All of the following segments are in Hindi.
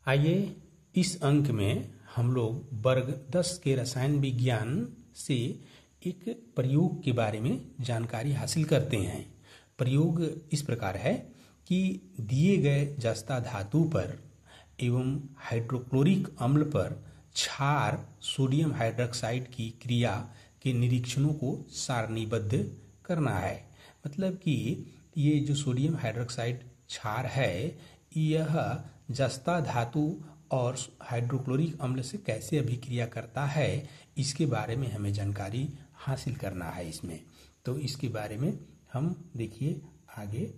आइए इस अंक में हम लोग वर्ग 10 के रसायन विज्ञान से एक प्रयोग के बारे में जानकारी हासिल करते हैं। प्रयोग इस प्रकार है कि दिए गए जस्ता धातु पर एवं हाइड्रोक्लोरिक अम्ल पर क्षार सोडियम हाइड्रोक्साइड की क्रिया के निरीक्षणों को सारणीबद्ध करना है। मतलब कि ये जो सोडियम हाइड्रोक्साइड क्षार है, यह जस्ता धातु और हाइड्रोक्लोरिक अम्ल से कैसे अभिक्रिया करता है, इसके बारे में हमें जानकारी हासिल करना है इसमें। तो इसके बारे में हम देखिए आगे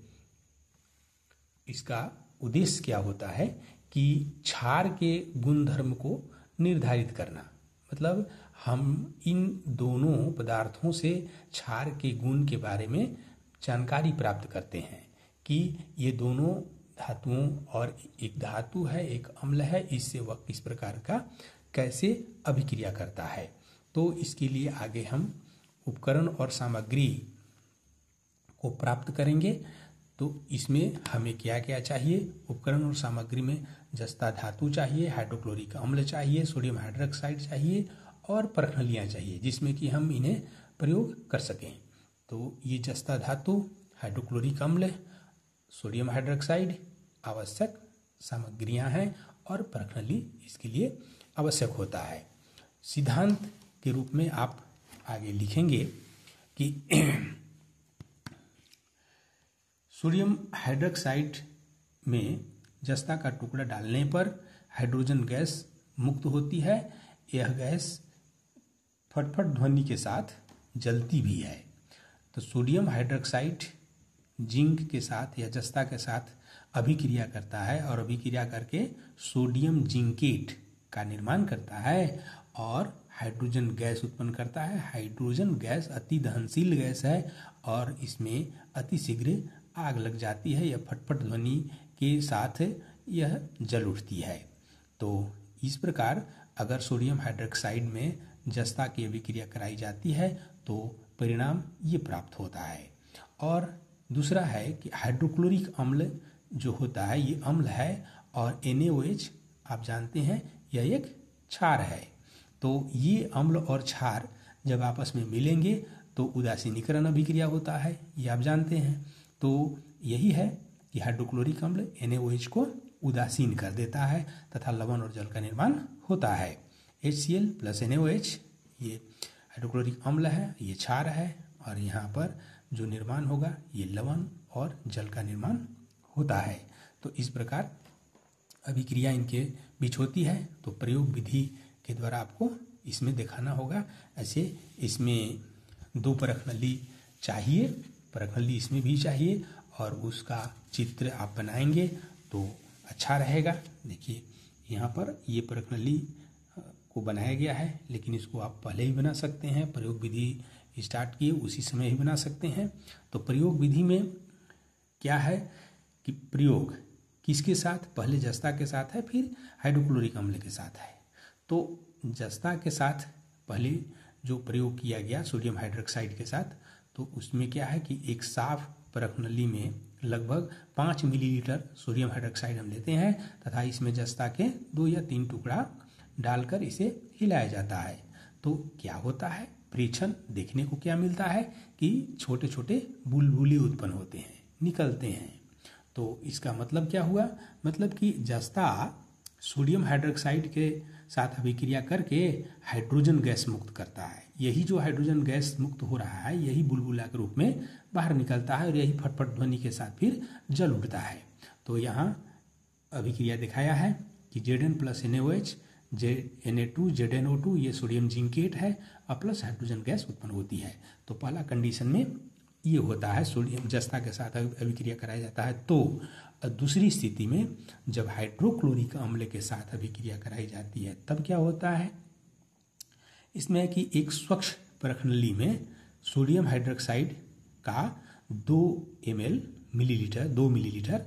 इसका उद्देश्य क्या होता है कि क्षार के गुणधर्म को निर्धारित करना। मतलब हम इन दोनों पदार्थों से क्षार के गुण के बारे में जानकारी प्राप्त करते हैं कि ये दोनों धातुओं, और एक धातु है एक अम्ल है, इससे वह किस प्रकार का कैसे अभिक्रिया करता है। तो इसके लिए आगे हम उपकरण और सामग्री को प्राप्त करेंगे। तो इसमें हमें क्या क्या चाहिए? उपकरण और सामग्री में जस्ता धातु चाहिए, हाइड्रोक्लोरिक अम्ल चाहिए, सोडियम हाइड्रोक्साइड चाहिए और परखलियाँ चाहिए जिसमें कि हम इन्हें प्रयोग कर सकें। तो ये जस्ता धातु, हाइड्रोक्लोरिक अम्ल, सोडियम हाइड्रोक्साइड आवश्यक सामग्रियां हैं और परखली इसके लिए आवश्यक होता है। सिद्धांत के रूप में आप आगे लिखेंगे कि सोडियम हाइड्रोक्साइड में जस्ता का टुकड़ा डालने पर हाइड्रोजन गैस मुक्त होती है। यह गैस फटफट ध्वनि के साथ जलती भी है। तो सोडियम हाइड्रोक्साइड जिंक के साथ या जस्ता के साथ अभिक्रिया करता है और अभिक्रिया करके सोडियम जिंकेट का निर्माण करता है और हाइड्रोजन गैस उत्पन्न करता है। हाइड्रोजन गैस अति दहनशील गैस है और इसमें अति शीघ्र आग लग जाती है। यह फटफट ध्वनि के साथ यह जल उठती है। तो इस प्रकार अगर सोडियम हाइड्रोक्साइड में जस्ता की अभिक्रिया कराई जाती है तो परिणाम ये प्राप्त होता है। और दूसरा है कि हाइड्रोक्लोरिक अम्ल जो होता है ये अम्ल है और NaOH आप जानते हैं यह एक क्षार है। तो ये अम्ल और क्षार जब आपस में मिलेंगे तो उदासीनीकरण अभिक्रिया होता है, ये आप जानते हैं। तो यही है कि हाइड्रोक्लोरिक अम्ल NaOH को उदासीन कर देता है तथा लवण और जल का निर्माण होता है। HCl प्लस NaOH ये हाइड्रोक्लोरिक अम्ल है, ये क्षार है और यहाँ पर जो निर्माण होगा ये लवण और जल का निर्माण होता है। तो इस प्रकार अभिक्रिया इनके बीच होती है। तो प्रयोग विधि के द्वारा आपको इसमें दिखाना होगा। ऐसे इसमें 2 परखनली चाहिए, परखनली इसमें भी चाहिए और उसका चित्र आप बनाएंगे तो अच्छा रहेगा। देखिए यहाँ पर ये परखनली को बनाया गया है, लेकिन इसको आप पहले ही बना सकते हैं। प्रयोग विधि स्टार्ट किए उसी समय ही बना सकते हैं। तो प्रयोग विधि में क्या है कि प्रयोग किसके साथ? पहले जस्ता के साथ है, फिर हाइड्रोक्लोरिक अम्ल के साथ है। तो जस्ता के साथ पहले जो प्रयोग किया गया सोडियम हाइड्रोक्साइड के साथ, तो उसमें क्या है कि एक साफ परखनली में लगभग 5 मिलीलीटर सोडियम हाइड्रोक्साइड हम लेते हैं तथा इसमें जस्ता के 2 या 3 टुकड़ा डालकर इसे हिलाया जाता है। तो क्या होता है? परीक्षण देखने को क्या मिलता है कि छोटे छोटे बुलबुले उत्पन्न होते हैं, निकलते हैं। तो इसका मतलब क्या हुआ? मतलब कि जस्ता सोडियम हाइड्रोक्साइड के साथ अभिक्रिया करके हाइड्रोजन गैस मुक्त करता है। यही जो हाइड्रोजन गैस मुक्त हो रहा है यही बुलबुला के रूप में बाहर निकलता है और यही फटफट ध्वनि के साथ फिर जल उठता है। तो यहाँ अभिक्रिया दिखाया है कि Zn plus NaOH Na2 ZnO2 ये सोडियम जिंकेट है और प्लस हाइड्रोजन गैस उत्पन्न होती है। तो पहला कंडीशन में ये होता है, सोडियम जस्ता के साथ अभिक्रिया कराया जाता है। तो दूसरी स्थिति में जब हाइड्रोक्लोरिक अम्ल के साथ अभिक्रिया कराई जाती है तब क्या होता है? इसमें कि एक स्वच्छ परखनली में सोडियम हाइड्रोक्साइड का 2 मिलीलीटर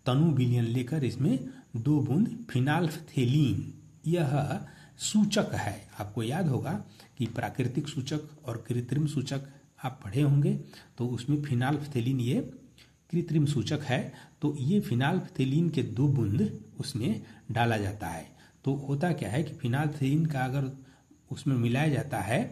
तनु विलयन लेकर इसमें 2 बूंद फिनाल्फथेलीन, यह सूचक है। आपको याद होगा कि प्राकृतिक सूचक और कृत्रिम सूचक आप पढ़े होंगे। तो उसमें फिनाल्फथेलीन ये कृत्रिम सूचक है, तो ये फिनाइलफ्थेलीन के 2 बूंद उसमें डाला जाता है। तो होता क्या है कि फिनाइलफ्थेलीन का अगर उसमें मिलाया जाता है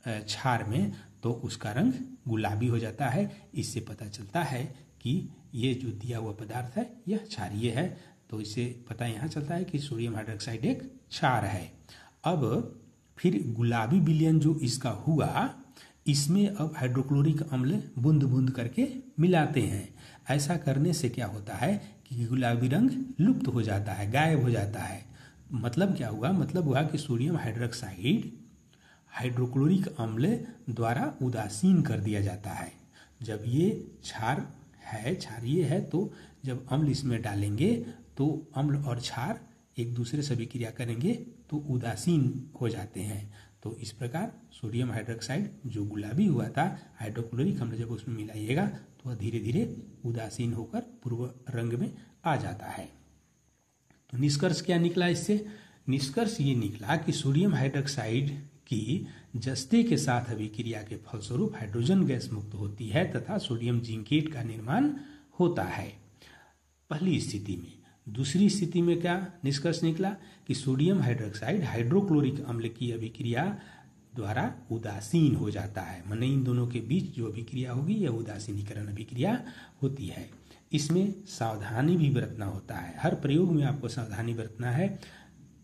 क्षार में, तो उसका रंग गुलाबी हो जाता है। इससे पता चलता है कि ये जो दिया हुआ पदार्थ है यह क्षारीय है। तो इससे पता यहाँ चलता है कि सोडियम हाइड्रोक्साइड एक क्षार है। अब फिर गुलाबी विलयन जो इसका हुआ, इसमें अब हाइड्रोक्लोरिक अम्ल बूंद बूंद करके मिलाते हैं। ऐसा करने से क्या होता है कि गुलाबी रंग लुप्त हो जाता है, गायब हो जाता है। मतलब क्या हुआ? मतलब हुआ कि सोडियम हाइड्रोक्साइड हाइड्रोक्लोरिक अम्ल द्वारा उदासीन कर दिया जाता है। जब ये क्षार है, क्षारीय है, तो जब अम्ल इसमें डालेंगे तो अम्ल और क्षार एक दूसरे से अभिक्रिया करेंगे तो उदासीन हो जाते हैं। तो इस प्रकार सोडियम हाइड्रोक्साइड जो गुलाबी हुआ था, हाइड्रोक्लोरिक अम्ल जब उसमें मिलाइएगा तो वह धीरे धीरे उदासीन होकर पूर्व रंग में आ जाता है। तो निष्कर्ष क्या निकला इससे? निष्कर्ष ये निकला कि सोडियम हाइड्रोक्साइड की जस्ते के साथ अभिक्रिया के फलस्वरूप हाइड्रोजन गैस मुक्त होती है तथा सोडियम जिंकेट का निर्माण होता है, पहली स्थिति में। दूसरी स्थिति में क्या निष्कर्ष निकला कि सोडियम हाइड्रोक्साइड हाइड्रोक्लोरिक अम्ल की अभिक्रिया द्वारा उदासीन हो जाता है। माने इन दोनों के बीच जो अभिक्रिया होगी यह उदासीनीकरण अभिक्रिया होती है। इसमें सावधानी भी बरतना होता है, हर प्रयोग में आपको सावधानी बरतना है।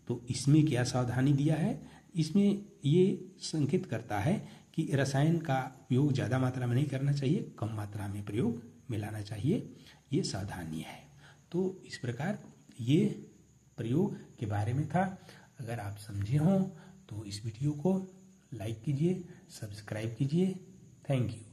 तो इसमें क्या सावधानी दिया है? इसमें ये संकेत करता है कि रसायन का उपयोग ज़्यादा मात्रा में नहीं करना चाहिए, कम मात्रा में प्रयोग में लाना चाहिए, ये सावधानी है। तो इस प्रकार ये प्रयोग के बारे में था। अगर आप समझे हों तो इस वीडियो को लाइक कीजिए, सब्सक्राइब कीजिए। Thank you.